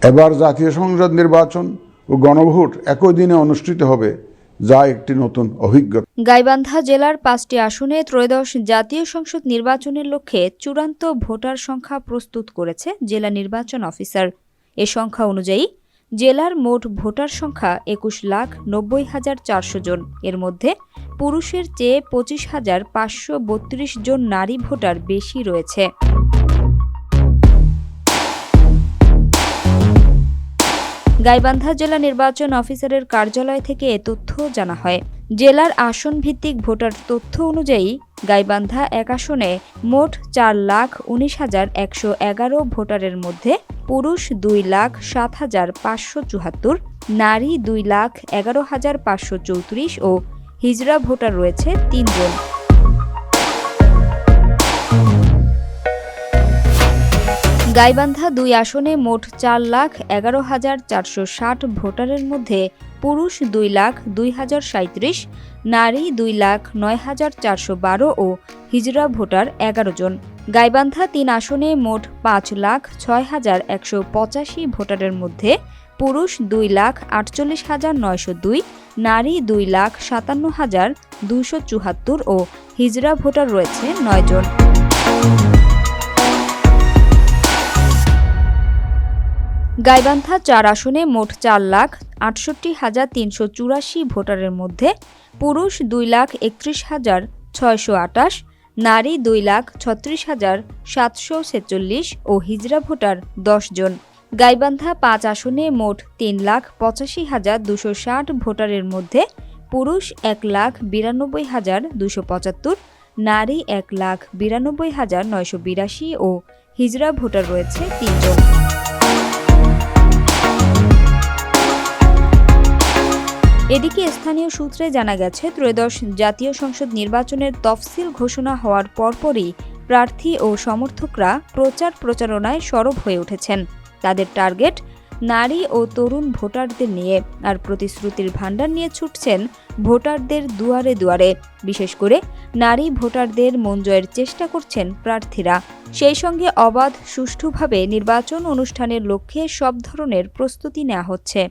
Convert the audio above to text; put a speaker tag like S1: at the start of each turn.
S1: এবার জাতীয় সংসদ নির্বাচন ও গণভোট একই দিনে অনুষ্ঠিত হবে, যা একটি নতুন অভিজ্ঞতা।
S2: গাইবান্ধা জেলার 5টি আসনে ত্রয়োদশ জাতীয় সংসদ নির্বাচনের লক্ষ্যে চূড়ান্ত ভোটার সংখ্যা প্রস্তুত করেছে জেলা নির্বাচন অফিসার। এ সংখ্যা অনুযায়ী জেলার মোট ভোটার সংখ্যা 21,90,400 জন। এর মধ্যে পুরুষের চেয়ে 25,532 জন নারী ভোটার বেশি রয়েছে। গাইবান্ধা জেলা নির্বাচন অফিসারের কার্যালয় থেকে এ তথ্য জানা হয়। জেলার আসন ভিত্তিক ভোটার তথ্য অনুযায়ী গাইবান্ধা 1 আসনে মোট 4,19,111 ভোটারের মধ্যে পুরুষ 2,07,574, নারী 2,11,534 ও হিজড়া ভোটার রয়েছে 3 জন। গাইবান্ধা 2 আসনে মোট 4,11,460 ভোটারের মধ্যে পুরুষ 2,02,037, নারী 2,09,412 ও হিজড়া ভোটার 11 জন। গাইবান্ধা 3 আসনে মোট 5,06,185 ভোটারের মধ্যে পুরুষ 2,48,902, নারী 2,57,274 ও হিজড়া ভোটার রয়েছে 9 জন। গাইবান্ধা 4 আসনে মোট 4,68,384 ভোটারের মধ্যে পুরুষ 2,31,628, নারী 2,36,746 ও হিজড়া ভোটার 10 জন। গাইবান্ধা 5 আসনে মোট 3,85,260 ভোটারের মধ্যে পুরুষ 1,92,275, নারী 1,92,982 ও হিজড়া ভোটার রয়েছে 3 জন। এদিকে স্থানীয় সূত্রে জানা গেছে, ত্রয়োদশ জাতীয় সংসদ নির্বাচনের তফসিল ঘোষণা হওয়ার পরপরই প্রার্থী ও সমর্থকরা প্রচারণায় সরব হয়ে উঠেছেন। তাদের টার্গেট নারী ও তরুণ ভোটারদের নিয়ে, আর প্রতিশ্রুতির ভান্ডার নিয়ে ছুটছেন ভোটারদের দুয়ারে দুয়ারে। বিশেষ করে নারী ভোটারদের মন জয়ের চেষ্টা করছেন প্রার্থীরা। সেই সঙ্গে অবাধ সুষ্ঠুভাবে নির্বাচন অনুষ্ঠানের লক্ষ্যে সব ধরনের প্রস্তুতি নেওয়া হচ্ছে।